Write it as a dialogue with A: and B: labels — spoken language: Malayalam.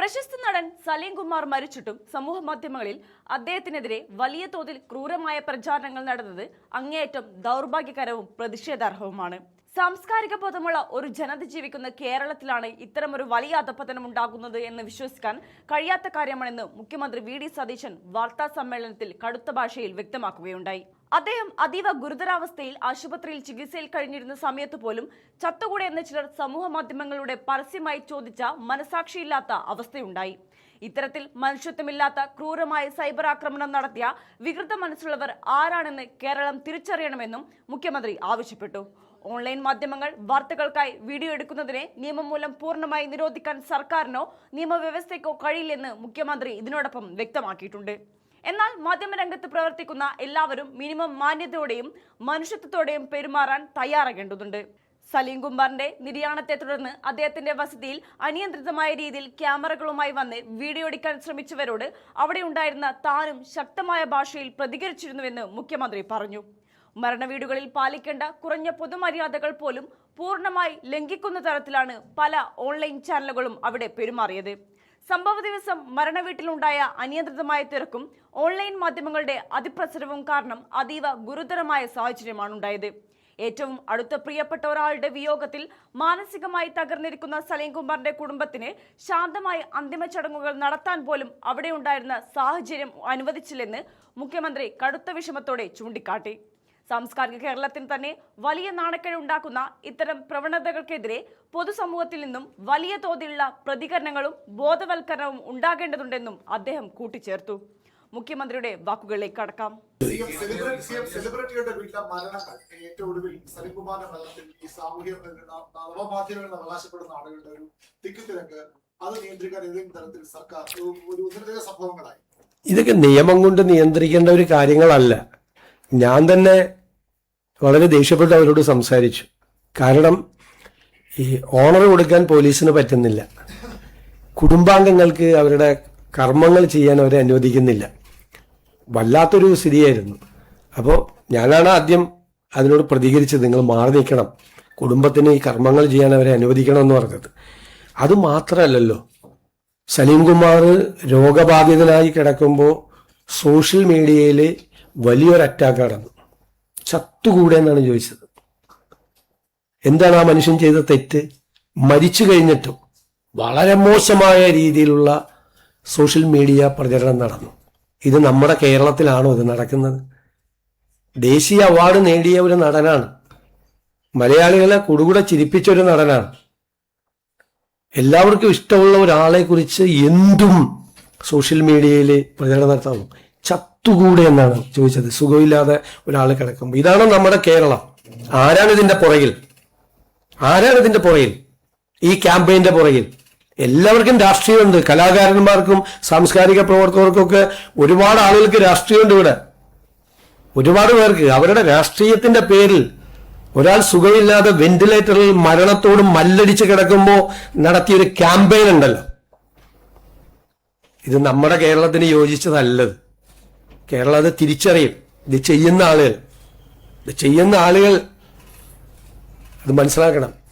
A: പ്രശസ്ത നടൻ സലീം കുമാർ മരിച്ചിട്ടും സമൂഹ മാധ്യമങ്ങളിൽ അദ്ദേഹത്തിനെതിരെ വലിയ തോതിൽ ക്രൂരമായ പ്രചാരണങ്ങൾ നടന്നത് അങ്ങേയറ്റം ദൗർഭാഗ്യകരവും പ്രതിഷേധാർഹവുമാണ്. സാംസ്കാരിക ബോധമുള്ള ഒരു ജനത ജീവിക്കുന്ന കേരളത്തിലാണ് ഇത്തരമൊരു വലിയ അധപതനം ഉണ്ടാകുന്നത് എന്ന് വിശ്വസിക്കാൻ കഴിയാത്ത കാര്യമാണെന്ന് മുഖ്യമന്ത്രി വി.ഡി. സതീശൻ വാർത്താ സമ്മേളനത്തിൽ കടുത്ത ഭാഷയിൽ വ്യക്തമാക്കുകയുണ്ടായി. അദ്ദേഹം അതീവ ഗുരുതരാവസ്ഥയിൽ ആശുപത്രിയിൽ ചികിത്സയിൽ കഴിഞ്ഞിരുന്ന സമയത്ത് പോലും ചത്തുകൂടെ എന്ന ചിലർ സമൂഹ മാധ്യമങ്ങളിലൂടെ പരസ്യമായി ചോദിച്ച മനസാക്ഷിയില്ലാത്ത അവസ്ഥയുണ്ടായി. ഇത്തരത്തിൽ മനുഷ്യത്വമില്ലാത്ത ക്രൂരമായ സൈബർ ആക്രമണം നടത്തിയ വികൃത മനസ്സുള്ളവർ ആരാണെന്ന് കേരളം തിരിച്ചറിയണമെന്നും മുഖ്യമന്ത്രി ആവശ്യപ്പെട്ടു. ഓൺലൈൻ മാധ്യമങ്ങൾ വാർത്തകൾക്കായി വീഡിയോ എടുക്കുന്നതിനെ നിയമം മൂലം പൂർണ്ണമായി നിരോധിക്കാൻ സർക്കാരിനോ നിയമവ്യവസ്ഥയ്ക്കോ കഴിയില്ലെന്ന് മുഖ്യമന്ത്രി ഇതിനോടൊപ്പം വ്യക്തമാക്കിയിട്ടുണ്ട്. എന്നാൽ മാധ്യമരംഗത്ത് പ്രവർത്തിക്കുന്ന എല്ലാവരും മിനിമം മാന്യതയോടെയും മനുഷ്യത്വത്തോടെയും പെരുമാറാൻ തയ്യാറാകേണ്ടതുണ്ട്. സലീം കുമാറിന്റെ നിര്യാണത്തെ തുടർന്ന് അദ്ദേഹത്തിന്റെ വസതിയിൽ അനിയന്ത്രിതമായ രീതിയിൽ ക്യാമറകളുമായി വന്ന് വീഡിയോ എടുക്കാൻ ശ്രമിച്ചവരോട് അവിടെ ഉണ്ടായിരുന്ന താനും ശക്തമായ ഭാഷയിൽ പ്രതികരിച്ചിരുന്നുവെന്ന് മുഖ്യമന്ത്രി പറഞ്ഞു. മരണവീടുകളിൽ പാലിക്കേണ്ട കുറഞ്ഞ പൊതുമര്യാദകൾ പോലും പൂർണ്ണമായി ലംഘിക്കുന്ന തരത്തിലാണ് പല ഓൺലൈൻ ചാനലുകളും അവിടെ പെരുമാറിയത്. സംഭവ ദിവസം മരണവീട്ടിലുണ്ടായ അനിയന്ത്രിതമായ തിരക്കും ഓൺലൈൻ മാധ്യമങ്ങളുടെ അതിപ്രസരവും കാരണം അതീവ ഗുരുതരമായ സാഹചര്യമാണ് ഉണ്ടായത്. ഏറ്റവും അടുത്ത പ്രിയപ്പെട്ട ഒരാളുടെ വിയോഗത്തിൽ മാനസികമായി തകർന്നിരിക്കുന്ന സലീം കുമാറിന്റെ കുടുംബത്തിന് ശാന്തമായി അന്തിമ ചടങ്ങുകൾ നടത്താൻ പോലും അവിടെ ഉണ്ടായിരുന്ന സാഹചര്യം അനുവദിച്ചില്ലെന്ന് മുഖ്യമന്ത്രി കടുത്ത വിഷമത്തോടെ ചൂണ്ടിക്കാട്ടി. സാംസ്കാരിക കേരളത്തിന് തന്നെ വലിയ നാണക്കേടുണ്ടാക്കുന്ന ഇത്തരം പ്രവണതകൾക്കെതിരെ പൊതുസമൂഹത്തിൽ നിന്നും വലിയ തോതിലുള്ള പ്രതികരണങ്ങളും ബോധവൽക്കരണവും ഉണ്ടാകേണ്ടതുണ്ടെന്നും അദ്ദേഹം കൂട്ടിച്ചേർത്തു. മുഖ്യമന്ത്രിയുടെ വാക്കുകളിലേക്ക് കടക്കാം.
B: സെലിബ്രിറ്റിയുടെ വീട്ടിലെ മരണങ്ങൾ ഏറ്റവും ഒടുവിൽ സലീംകുമാറിന്റെ മരണത്തിൽ ഈ സാമൂഹ്യ നവമാധ്യമങ്ങൾ അവകാശപ്പെടുന്ന ആളുകളുടെ ഒരു തിക്കുതിരക്ക് അത് നിയന്ത്രിക്കാൻ ഏതെങ്കിലും തരത്തിൽ സർക്കാർ ഒരു ഉന്നത സംഭവങ്ങളായി.
C: ഇതൊക്കെ നിയമം കൊണ്ട് നിയന്ത്രിക്കേണ്ട ഒരു കാര്യങ്ങളല്ല. ഞാൻ തന്നെ വളരെ ദേഷ്യപ്പെട്ട് അവരോട് സംസാരിച്ചു. കാരണം ഈ ഓണർ കൊടുക്കാൻ പോലീസിന് പറ്റുന്നില്ല, കുടുംബാംഗങ്ങൾക്ക് അവരുടെ കർമ്മങ്ങൾ ചെയ്യാൻ അവരെ അനുവദിക്കുന്നില്ല. വല്ലാത്തൊരു സ്ഥിതിയായിരുന്നു. അപ്പോൾ ഞാനാണ് ആദ്യം അതിനോട് പ്രതികരിച്ചത്, നിങ്ങൾ മാറി നിൽക്കണം, കുടുംബത്തിന് ഈ കർമ്മങ്ങൾ ചെയ്യാൻ അവരെ അനുവദിക്കണം എന്ന് പറഞ്ഞത്. അതുമാത്രമല്ലല്ലോ, സലീം കുമാർ രോഗബാധിതനായി കിടക്കുമ്പോൾ സോഷ്യൽ മീഡിയയിൽ വലിയൊരു അറ്റാക്ക് നടന്നു. ചത്തുകൂടെ എന്നാണ് ചോദിച്ചത്. എന്താണ് ആ മനുഷ്യൻ ചെയ്ത തെറ്റ്? മരിച്ചു കഴിഞ്ഞിട്ടും വളരെ മോശമായ രീതിയിലുള്ള സോഷ്യൽ മീഡിയ പ്രചരണം നടന്നു. ഇത് നമ്മുടെ കേരളത്തിലാണോ ഇത് നടക്കുന്നത്? ദേശീയ അവാർഡ് നേടിയ ഒരു നടനാണ്, മലയാളികളെ കുടുകൂടെ ചിരിപ്പിച്ച ഒരു നടനാണ്. എല്ലാവർക്കും ഇഷ്ടമുള്ള ഒരാളെ കുറിച്ച് എന്തും സോഷ്യൽ മീഡിയയിൽ പ്രചരണം നടത്താമോ? ചത്തുകൂടെ എന്നാണ് ചോദിച്ചത്. സുഖമില്ലാതെ ഒരാൾ കിടക്കുമ്പോൾ. ഇതാണോ നമ്മുടെ കേരളം? ആരാണ് ഇതിന്റെ പുറകിൽ? ഈ ക്യാമ്പയിന്റെ പുറകിൽ? എല്ലാവർക്കും രാഷ്ട്രീയമുണ്ട്. കലാകാരന്മാർക്കും സാംസ്കാരിക പ്രവർത്തകർക്കൊക്കെ ഒരുപാട് ആളുകൾക്ക് രാഷ്ട്രീയമുണ്ട് ഇവിടെ. ഒരുപാട് പേർക്ക് അവരുടെ രാഷ്ട്രീയത്തിന്റെ പേരിൽ ഒരാൾ സുഖമില്ലാതെ വെന്റിലേറ്ററിൽ മരണത്തോട് മല്ലടിച്ച് കിടക്കുമ്പോൾ നടത്തിയൊരു ക്യാമ്പയിൻ ഉണ്ടല്ലോ, ഇത് നമ്മുടെ കേരളത്തിന് യോജിച്ചതല്ലത്. കേരളം അത് തിരിച്ചറിയും. ഇത് ചെയ്യുന്ന ആളുകൾ അത് മനസ്സിലാക്കണം.